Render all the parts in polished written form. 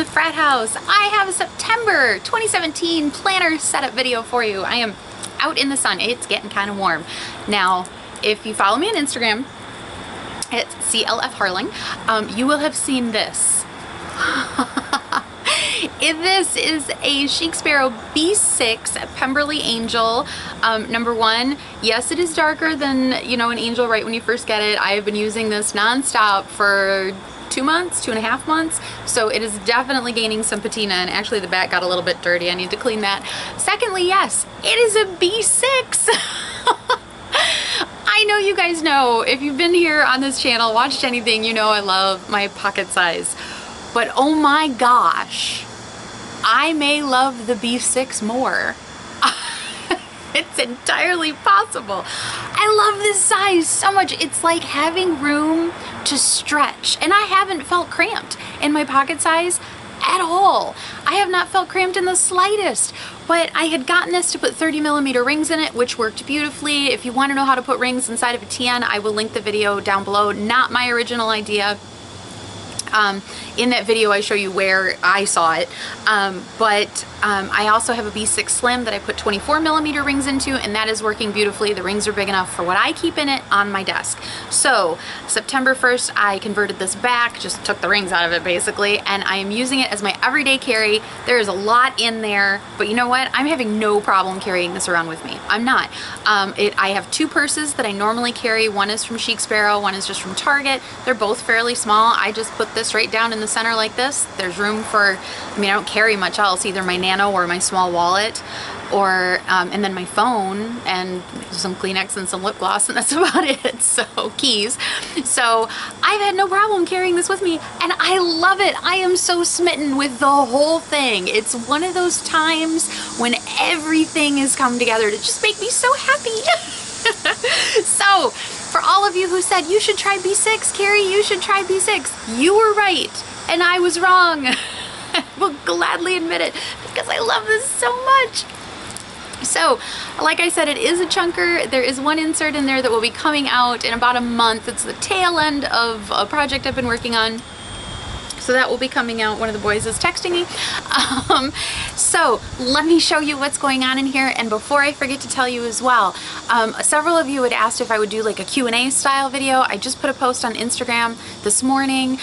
Frat House. I have a September 2017 planner setup video for you. I am out in the sun. It's getting kind of warm. Now, if you follow me on Instagram, it's CLF Harling, you will have seen this. This is a Chic Sparrow B6 Pemberley Angel, number 1. Yes, it is darker than, you know, an Angel right when you first get it. I have been using this non-stop for 2 months, 2.5 months, so it is definitely gaining some patina, and actually the back got a little bit dirty. I need to clean that. Secondly, yes, it is a B6. I know you guys know, if you've been here on this channel, watched anything, you know I love my pocket size. But oh my gosh, I may love the B6 more. It's entirely possible. I love this size so much. It's like having room to stretch. And I haven't felt cramped in my pocket size at all. I have not felt cramped in the slightest. But I had gotten this to put 30mm rings in it, which worked beautifully. If you want to know how to put rings inside of a TN, I will link the video down below. Not my original idea. In that video I show you where I saw it, but I also have a B6 Slim that I put 24mm rings into, and that is working beautifully. The rings are big enough for what I keep in it on my desk. So September 1st I converted this back, just took the rings out of it basically, and I am using it as my everyday carry. There is a lot in there, but you know what? I'm having no problem carrying this around with me. I'm not. I have 2 purses that I normally carry. One is from Chic Sparrow, one is just from Target. They're both fairly small. I just put this right down in the center like this. There's room for, I mean, I don't carry much else, either my Nano or my small wallet, or and then my phone and some Kleenex and some lip gloss, and that's about it. So keys. So I've had no problem carrying this with me, and I love it. I am so smitten with the whole thing. It's one of those times when everything has come together to just make me so happy. So for all of you who said you should try B6, Carrie, you should try B6, you were right and I was wrong. I will gladly admit it because I love this so much. So, like I said, it is a chunker. There is one insert in there that will be coming out in about a month. It's the tail end of a project I've been working on. So that will be coming out. One of the boys is texting me. So let me show you what's going on in here. And before I forget to tell you as well, several of you had asked if I would do like a Q&A style video. I just put a post on Instagram this morning.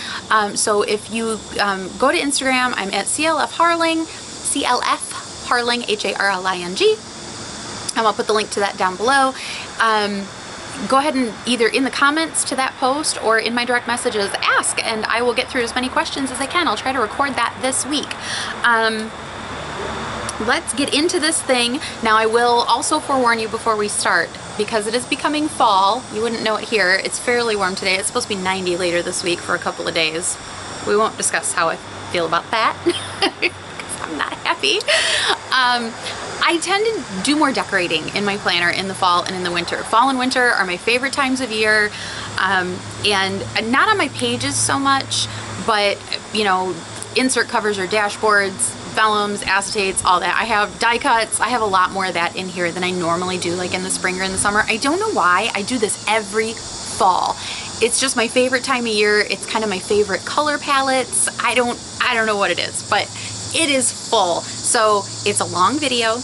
So if you go to Instagram, I'm at CLF Harling, CLF Harling, Harling. I'll put the link to that down below. Go ahead and either in the comments to that post or in my direct messages ask, and I will get through as many questions as I can. I'll try to record that this week. Let's get into this thing. Now I will also forewarn you before we start, because it is becoming fall. You wouldn't know it here. It's fairly warm today. It's supposed to be 90 later this week for a couple of days. We won't discuss how I feel about that because I'm not happy. I tend to do more decorating in my planner in the fall and in the winter. Fall and winter are my favorite times of year, and not on my pages so much, but you know, insert covers or dashboards, vellums, acetates, all that. I have Diecuts. I have a lot more of that in here than I normally do, like in the spring or in the summer. I don't know why. I do this every fall. It's just my favorite time of year. It's kind of my favorite color palettes. I don't know what it is, but it is full. So it's a long video.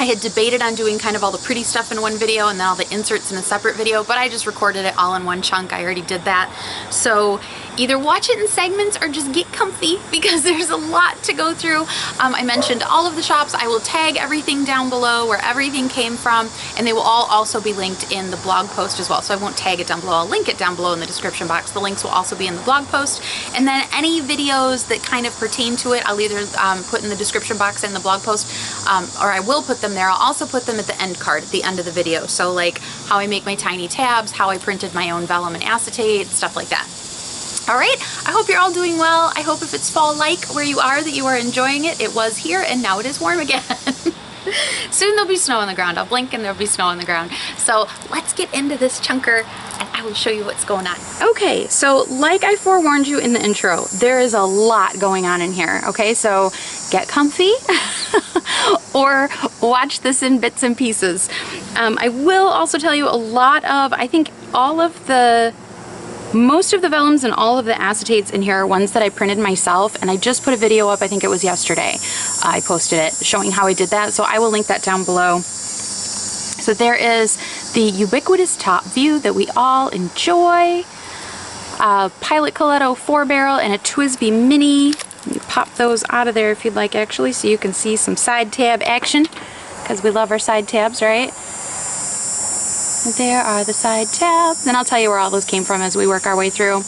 I had debated on doing kind of all the pretty stuff in one video and then all the inserts in a separate video, but I just recorded it all in one chunk. I already did that. So either watch it in segments or just get comfy because there's a lot to go through. I mentioned all of the shops. I will tag everything down below where everything came from, and they will all also be linked in the blog post as well. So I won't tag it down below. I'll link it down below in the description box. The links will also be in the blog post. And then any videos that kind of pertain to it, I'll either put in the description box and the blog post, or I will put them there. I'll also put them at the end card, at the end of the video. So like how I make my tiny tabs, how I printed my own vellum and acetate, stuff like that. All right, I hope you're all doing well. I hope if it's fall-like where you are that you are enjoying it. It was here and now it is warm again. Soon there'll be snow on the ground. I'll blink and there'll be snow on the ground. So let's get into this chunker and I will show you what's going on. Okay, so like I forewarned you in the intro, there is a lot going on in here. Okay, so get comfy or watch this in bits and pieces. I will also tell you a lot of, I think all of the Most of the vellums and all of the acetates in here are ones that I printed myself, and I just put a video up, I think it was yesterday. I posted it showing how I did that, so I will link that down below. So there is the ubiquitous top view that we all enjoy. Pilot Coletto 4-barrel and a TWSBI Mini. You pop those out of there if you'd like, actually, so you can see some side tab action, because we love our side tabs, right? There are the side tabs. Then I'll tell you where all those came from as we work our way through.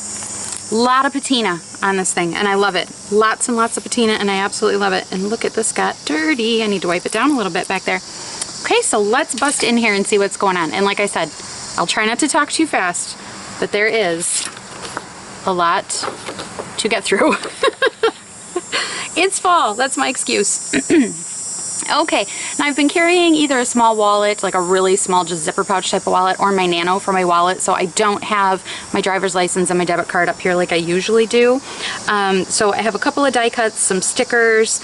A lot of patina on this thing, and I love it. Lots and lots of patina, and I absolutely love it. And look at this, got dirty. I need to wipe it down a little bit back there. Okay, so let's bust in here and see what's going on. And like I said, I'll try not to talk too fast, but there is a lot to get through. It's fall, that's my excuse. Okay, now I've been carrying either a small wallet, like a really small, just zipper pouch type of wallet, or my Nano for my wallet, so I don't have my driver's license and my debit card up here like I usually do. So I have a couple of die cuts, some stickers.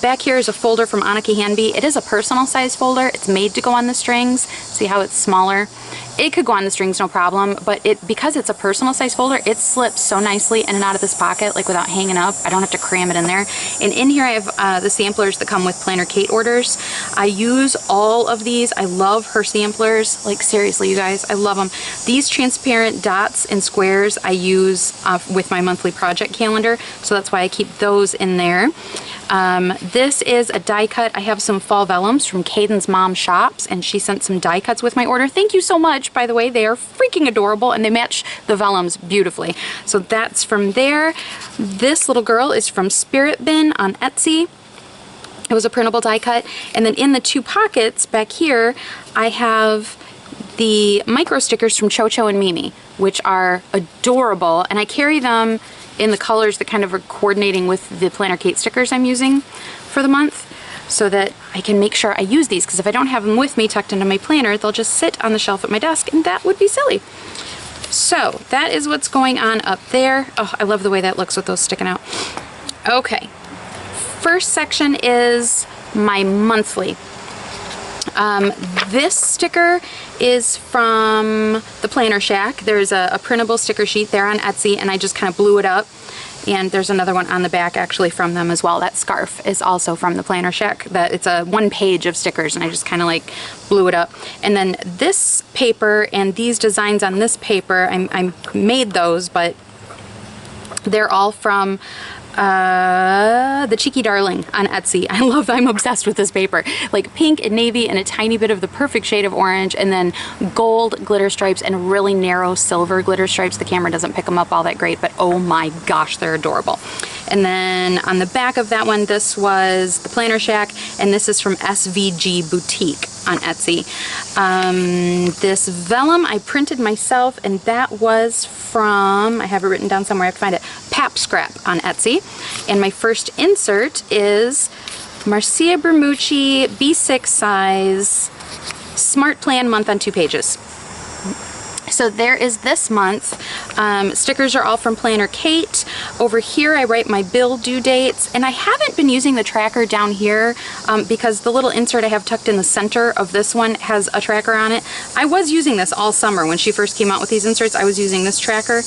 Back here is a folder from Annika Hanby. It is a personal size folder. It's made to go on the strings. See how it's smaller? It could go on the strings, no problem, but because it's a personal size folder, it slips so nicely in and out of this pocket, like without hanging up. I don't have to cram it in there. And in here I have the samplers that come with Planner Kate orders. I use all of these. I love her samplers. Like seriously, you guys, I love them. These transparent dots and squares I use with my monthly project calendar, so that's why I keep those in there. This is a die cut. I have some fall vellums from Caden's mom shops, and she sent some die cuts with my order. Thank you so much, by the way. They are freaking adorable, and they match the vellums beautifully. So that's from there. This little girl is from Spirit Bin on Etsy. It was a printable die cut. And then in the two pockets back here, I have the micro stickers from Cho-Cho and Mimi, which are adorable, and I carry them in the colors that kind of are coordinating with the Planner Kate stickers I'm using for the month, so that I can make sure I use these, because if I don't have them with me tucked into my planner, they'll just sit on the shelf at my desk, and that would be silly. So that is what's going on up there. Oh, I love the way that looks with those sticking out. Okay, first section is my monthly. This sticker is from the Planner Shack. There's a printable sticker sheet there on Etsy, and I just kind of blew it up. And there's another one on the back actually from them as well. That scarf is also from the Planner Shack. It's a 1 page of stickers, and I just kind of like blew it up. And then this paper and these designs on this paper, I made those, but they're all from the Cheeky Darling on Etsy. I'm obsessed with this paper. Like pink and navy and a tiny bit of the perfect shade of orange, and then gold glitter stripes and really narrow silver glitter stripes. The camera doesn't pick them up all that great, but oh my gosh, they're adorable. And then on the back of that one, this was the Planner Shack, and this is from SVG Boutique on Etsy. This vellum I printed myself, and that was from, I have it written down somewhere, I have to find it, Pap Scrap on Etsy. And my first insert is Marcia Bermucci B6 size Smart Plan month on 2 pages. So there is this month. Stickers are all from Planner Kate. Over here I write my bill due dates, and I haven't been using the tracker down here because the little insert I have tucked in the center of this one has a tracker on it. I was using this all summer. When she first came out with these inserts, I was using this tracker,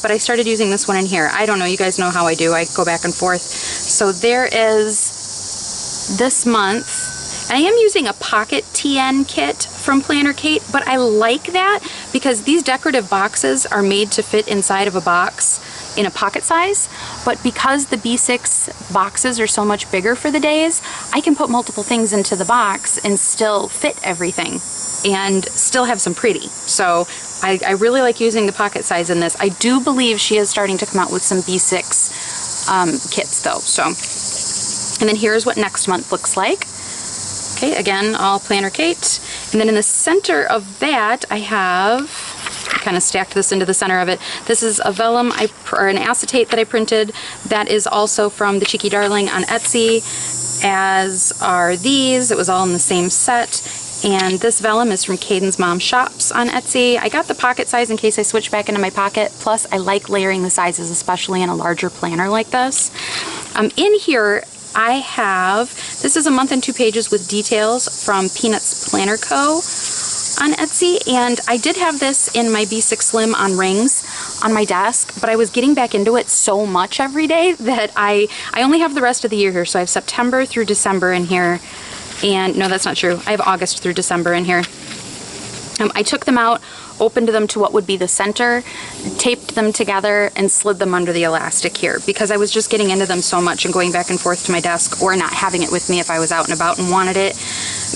but I started using this one in here. I don't know, you guys know how I do. I go back and forth. So there is this month. I am using a pocket TN kit from Planner Kate, but I like that because these decorative boxes are made to fit inside of a box in a pocket size, but because the B6 boxes are so much bigger for the days, I can put multiple things into the box and still fit everything and still have some pretty. So I really like using the pocket size in this. I do believe she is starting to come out with some B6 kits though. So, and then here's what next month looks like. Okay, again, all Planner Kate. And then in the center of that, I have, kind of stacked this into the center of it. This is a vellum, or an acetate that I printed. That is also from the Cheeky Darling on Etsy, as are these. It was all in the same set. And this vellum is from Caden's Mom Shops on Etsy. I got the pocket size in case I switch back into my pocket. Plus, I like layering the sizes, especially in a larger planner like this. In here, I have, this is a month and 2 pages with details from Peanuts Planner Co. on Etsy, and I did have this in my B6 Slim on rings. on my desk, but I was getting back into it so much every day that I only have the rest of the year here. So I have September through December in here. And no, that's not true. I have August through December in here. I took them out, opened them to what would be the center, taped them together, and slid them under the elastic here because I was just getting into them so much and going back and forth to my desk, or not having it with me if I was out and about and wanted it,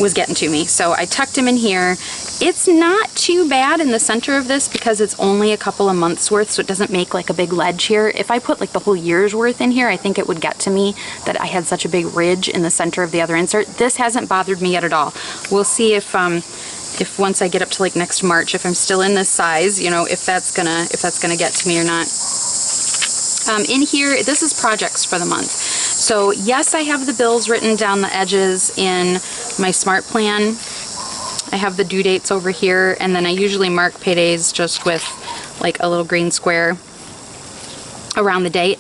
was getting to me. So I tucked them in here. It's not too bad in the center of this because it's only a couple of months worth, so it doesn't make like a big ledge here. If I put like the whole year's worth in here, I think it would get to me that I had such a big ridge in the center of the other insert. This hasn't bothered me yet at all. We'll see if once I get up to like next March, if I'm still in this size, you know, if that's gonna get to me or not. In here, this is projects for the month. So yes, I have the bills written down the edges in my Smart Plan. I have the due dates over here, and then I usually mark paydays just with like a little green square around the date,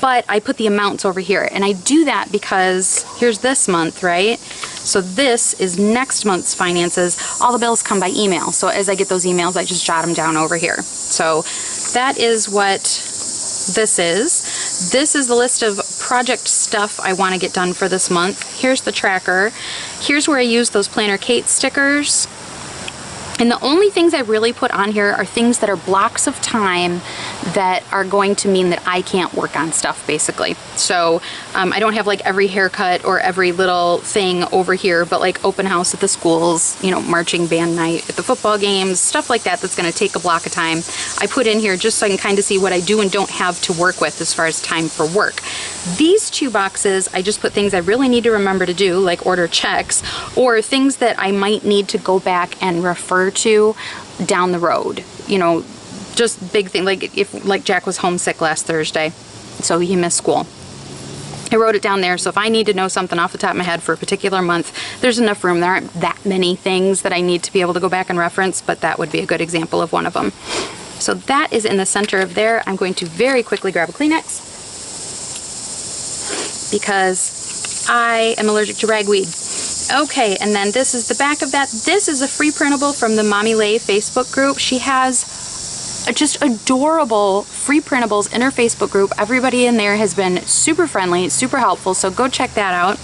but I put the amounts over here, and I do that because here's this month, right? So this is next month's finances. All the bills come by email, so as I get those emails, I just jot them down over here. So that is what this is. This is the list of project stuff I want to get done for this month. Here's the tracker. Here's where I use those Planner Kate stickers. And the only things I really put on here are things that are blocks of time that are going to mean that I can't work on stuff, basically. So I don't have like every haircut or every little thing over here, but like open house at the schools, you know, marching band night at the football games, stuff like that that's going to take a block of time. I put in here just so I can kind of see what I do and don't have to work with as far as time for work. These two boxes, I just put things I really need to remember to do, like order checks, or things that I might need to go back and refer to down the road. You know, just big thing, like Jack was homesick last Thursday, so he missed school. I wrote it down there, so if I need to know something off the top of my head for a particular month, there's enough room. There aren't that many things that I need to be able to go back and reference, but that would be a good example of one of them. So that is in the center of there. I'm going to very quickly grab a Kleenex because I am allergic to ragweed. Okay, and then this is the back of that. This is a free printable from the Mommy Lay Facebook group. She has just adorable free printables in her Facebook group. Everybody in there has been super friendly, super helpful, so go check that out.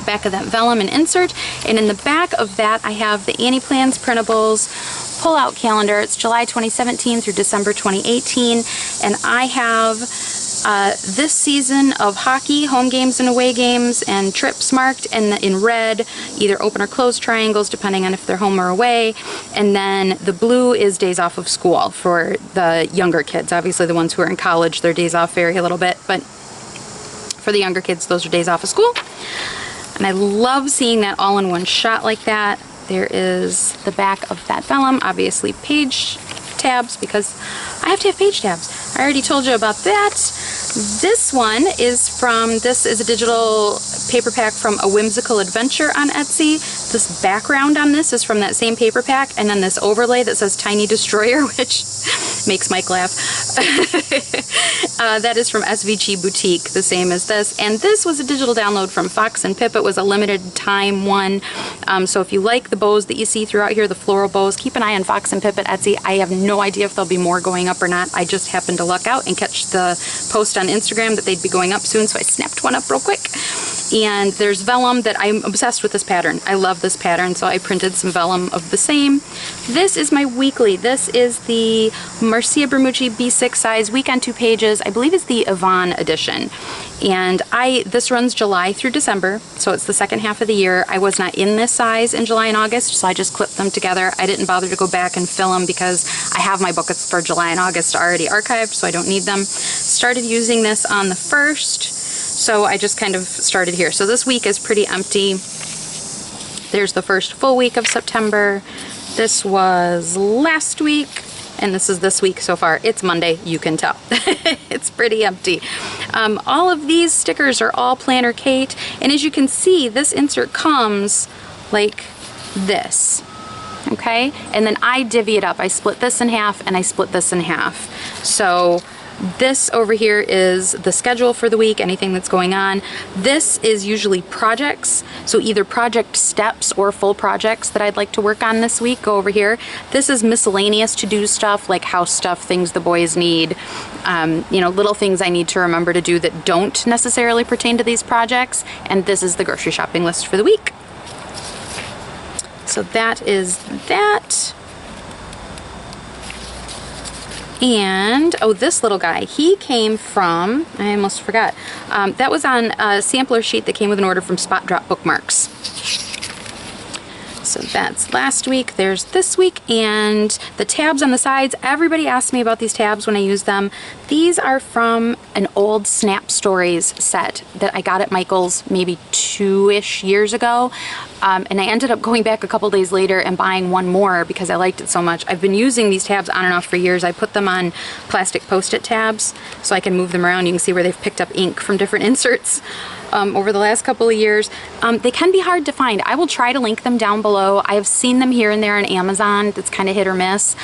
Back of that vellum and insert, and in the back of that I have the Annie Plans printables pull-out calendar. It's July 2017 through December 2018, and I have this season of hockey, home games and away games, and trips marked in red, either open or closed triangles depending on if they're home or away, and then the blue is days off of school for the younger kids. Obviously the ones who are in college, their days off vary a little bit, but for the younger kids, those are days off of school. And I love seeing that all in one shot like that. There is the back of that vellum, obviously page tabs because I have to have page tabs. I already told you about that. This one is this is a digital paper pack from A Whimsical Adventure on Etsy. This background on this is from that same paper pack, and then this overlay that says Tiny Destroyer, which makes Mike laugh. That is from SVG Boutique, the same as this. And this was a digital download from Fox and Pip. It was a limited time one. So if you like the bows that you see throughout here, the floral bows, keep an eye on Fox and Pip at Etsy. I have no idea if there'll be more going up or not. I just happened to luck out and catch the post on Instagram that they'd be going up soon, so I snapped one up real quick. And there's vellum that I'm obsessed with this pattern. I love this pattern, so I printed some vellum of the same. This is my weekly. This is the Marcia Bermucci B6 size, week on 2 pages. I believe it's the Yvonne edition. And this runs July through December, so it's the second half of the year. I was not in this size in July and August, so I just clipped them together. I didn't bother to go back and fill them because I have my books for July and August already archived, so I don't need them. Started using this on the 1st, so I just kind of started here. So this week is pretty empty. There's the first full week of September. This was last week, and this is this week so far. It's Monday, you can tell. It's pretty empty. All of these stickers are all Planner Kate, and as you can see, this insert comes like this, okay? And then I divvy it up. I split this in half, and I split this in half. So This over here is the schedule for the week, anything that's going on. This is usually projects, so either project steps or full projects that I'd like to work on this week. Go over here. This is miscellaneous to-do stuff, like house stuff, things the boys need, you know, little things I need to remember to do that don't necessarily pertain to these projects. And this is the grocery shopping list for the week. So that is that. And, oh, this little guy, he came from, I almost forgot, that was on a sampler sheet that came with an order from Spot Drop Bookmarks. So that's last week, there's this week, and the tabs on the sides, everybody asks me about these tabs when I use them. These are from an old Snap Stories set that I got at Michael's maybe 2-ish years ago. And I ended up going back a couple days later and buying one more because I liked it so much. I've been using these tabs on and off for years. I put them on plastic Post-it tabs so I can move them around. You can see where they've picked up ink from different inserts over the last couple of years. They can be hard to find. I will try to link them down below. I have seen them here and there on Amazon. That's kind of hit or miss.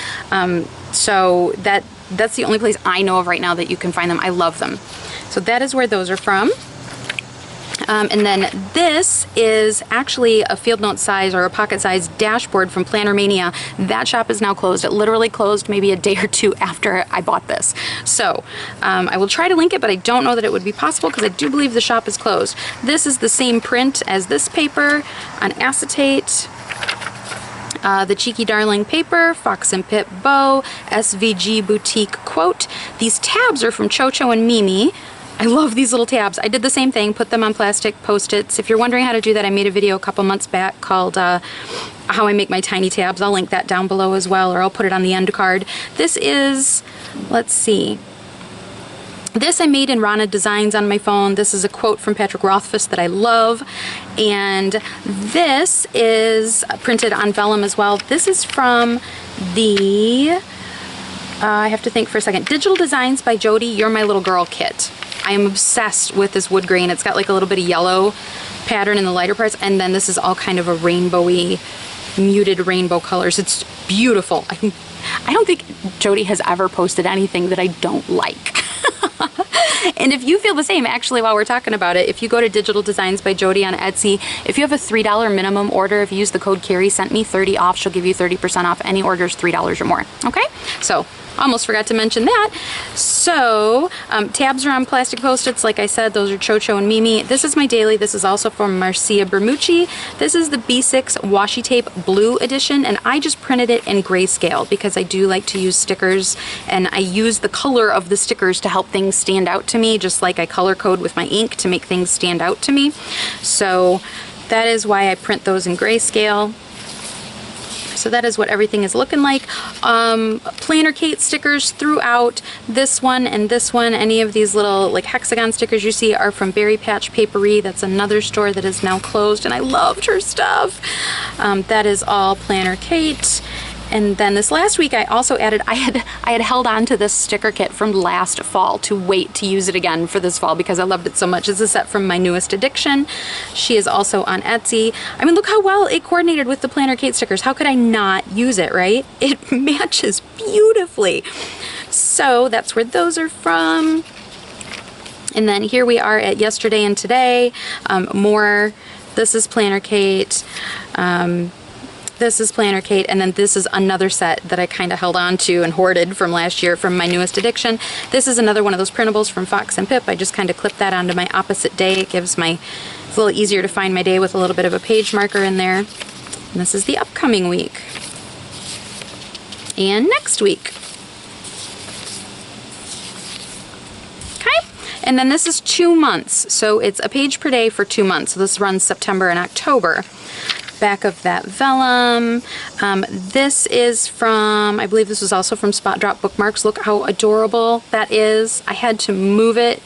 So that's the only place I know of right now that you can find them. I love them. So that is where those are from. And then this is actually a field note size or a pocket size dashboard from Planner Mania. That shop is now closed. It literally closed maybe a day or two after I bought this. So I will try to link it, but I don't know that it would be possible because I do believe the shop is closed. This is the same print as this paper on acetate. The Cheeky Darling paper, Fox and Pip bow, SVG boutique quote. These tabs are from Cho-Cho and Mimi. I love these little tabs. I did the same thing, put them on plastic Post-its. If you're wondering how to do that, I made a video a couple months back called How I Make My Tiny Tabs. I'll link that down below as well, or I'll put it on the end card. This is, let's see. This I made in Rana Designs on my phone. This is a quote from Patrick Rothfuss that I love. And this is printed on vellum as well. This is from the, I have to think for a second, Digital Designs by Jody, You're My Little Girl kit. I am obsessed with this wood grain. It's got like a little bit of yellow pattern in the lighter parts, and then this is all kind of a rainbowy, muted rainbow colors. It's beautiful. I don't think Jody has ever posted anything that I don't like. And if you feel the same, actually, while we're talking about it, if you go to Digital Designs by Jody on Etsy, if you have a $3 minimum order, if you use the code Carrie sent me 30 off, she'll give you 30% off any orders $3 or more. Okay? So almost forgot to mention that. So tabs are on plastic Post-its. Like I said, those are Cho-Cho and Mimi. This is my daily. This is also from Marcia Bermucci. This is the B6 washi tape blue edition, and I just printed it in grayscale because I do like to use stickers, and I use the color of the stickers to help things stand out to me, just like I color code with my ink to make things stand out to me. So that is why I print those in grayscale. So that is what everything is looking like. Planner Kate stickers throughout. This one and this one. Any of these little like hexagon stickers you see are from Berry Patch Papery. That's another store that is now closed, and I loved her stuff. That is all Planner Kate. And then this last week I also added, I had held on to this sticker kit from last fall to wait to use it again for this fall because I loved it so much. It's a set from My Newest Addiction. She is also on Etsy. I mean, look how well it coordinated with the Planner Kate stickers. How could I not use it, right? It matches beautifully. So that's where those are from. And then here we are at Yesterday and Today. More, this is Planner Kate. This is Planner Kate, and then this is another set that I kind of held on to and hoarded from last year from My Newest Addiction. This is another one of those printables from Fox and Pip. I just kind of clipped that onto my opposite day. It gives my, it's a little easier to find my day with a little bit of a page marker in there. And this is the upcoming week. And next week. Okay, and then this is 2 months. So it's a page per day for 2 months. So this runs September and October. Back of that vellum. This is from, I believe this was also from Spot Drop Bookmarks. Look how adorable that is. I had to move it.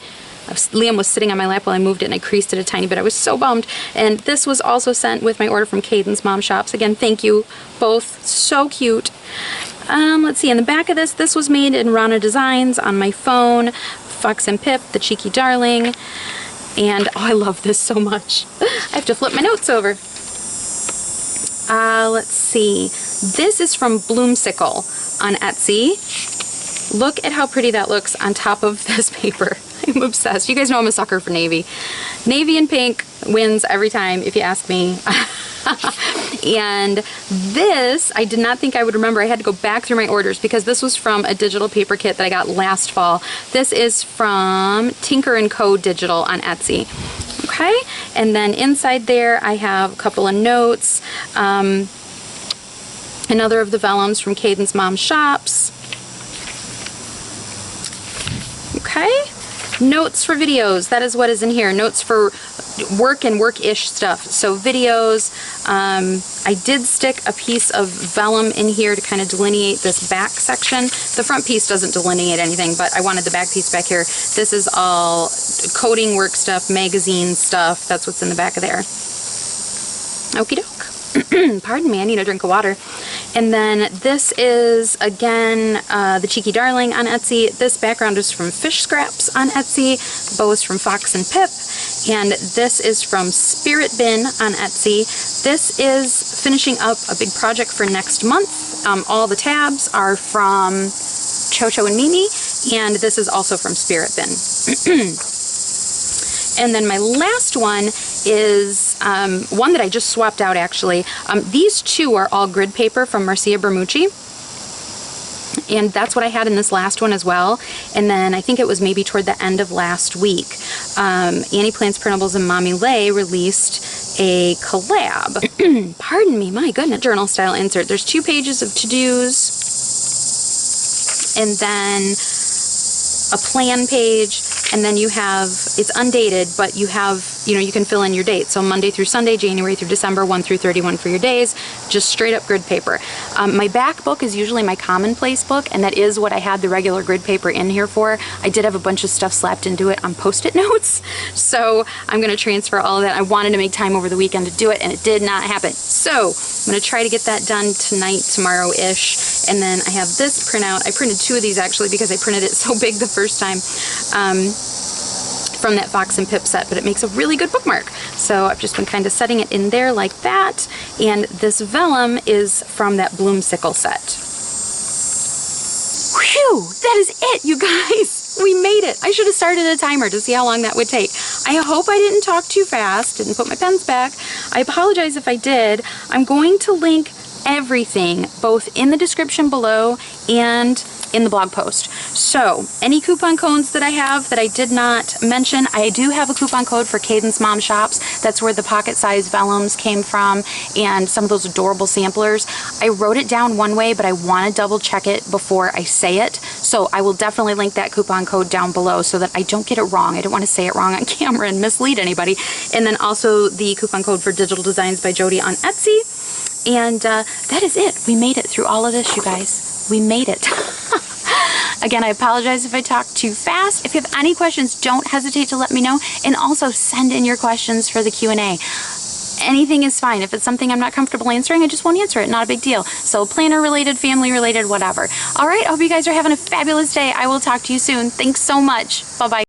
Liam was sitting on my lap while I moved it, and I creased it a tiny bit. I was so bummed. And this was also sent with my order from Caden's Mom Shops. Again, thank you both. So cute. Let's see, in the back of this, this was made in Rana Designs on my phone. Fox and Pip, the Cheeky Darling. And, oh, I love this so much. I have to flip my notes over. Let's see. This is from Bloomsicle on Etsy. Look at how pretty that looks on top of this paper. I'm obsessed. You guys know I'm a sucker for navy. Navy and pink wins every time, if you ask me. And this, I did not think I would remember. I had to go back through my orders because this was from a digital paper kit that I got last fall. This is from Tinker & Co. Digital on Etsy. Okay, and then inside there I have a couple of notes. Another of the vellums from Caden's Mom Shops. Okay, notes for videos. That is what is in here. Notes for work and work-ish stuff. So videos. I did stick a piece of vellum in here to kind of delineate this back section. The front piece doesn't delineate anything, but I wanted the back piece back here. This is all coding work stuff, magazine stuff. That's what's in the back of there. Okie doke. Pardon me, I need a drink of water. And then this is, again, the Cheeky Darling on Etsy. This background is from Fish Scraps on Etsy. The bow is from Fox and Pip. And this is from Spirit Bin on Etsy. This is finishing up a big project for next month. All the tabs are from Chocho and Mimi. And this is also from Spirit Bin. And then my last one is one that I just swapped out, actually. These two are all grid paper from Marcia Bermucci. And that's what I had in this last one as well. And then I think it was maybe toward the end of last week, Annie Plants Printables and Mommy Lay released a collab. Pardon me, my goodness. Journal style insert. There's 2 pages of to-dos. And then a plan page, and then you have, it's undated, but you have, you know, you can fill in your dates. So Monday through Sunday, January through December, 1 through 31 for your days, just straight up grid paper. My back book is usually my commonplace book, and that is what I had the regular grid paper in here for. I did have a bunch of stuff slapped into it on Post-it notes, so I'm going to transfer all of that. I wanted to make time over the weekend to do it, and it did not happen. So I'm going to try to get that done tonight, tomorrow-ish, and then I have this printout. I printed 2 of these actually because I printed it so big the first time. From that Fox and Pip set, but it makes a really good bookmark. So I've just been kind of setting it in there like that. And this vellum is from that Bloomsicle set. Whew, that is it, you guys. We made it. I should have started a timer to see how long that would take. I hope I didn't talk too fast, didn't put my pens back. I apologize if I did. I'm going to link everything, both in the description below and in the blog post. So any coupon codes that I have that I did not mention, I do have a coupon code for Caden's Mom Shops. That's where the pocket size vellums came from and some of those adorable samplers. I wrote it down one way, but I want to double check it before I say it. So I will definitely link that coupon code down below so that I don't get it wrong. I don't want to say it wrong on camera and mislead anybody. And then also the coupon code for Digital Designs by Jody on Etsy. And that is it. We made it through all of this, you guys. We made it. Again, I apologize if I talk too fast. If you have any questions, don't hesitate to let me know. And also send in your questions for the Q&A. Anything is fine. If it's something I'm not comfortable answering, I just won't answer it. Not a big deal. So planner related, family related, whatever. All right, I hope you guys are having a fabulous day. I will talk to you soon. Thanks so much. Bye-bye.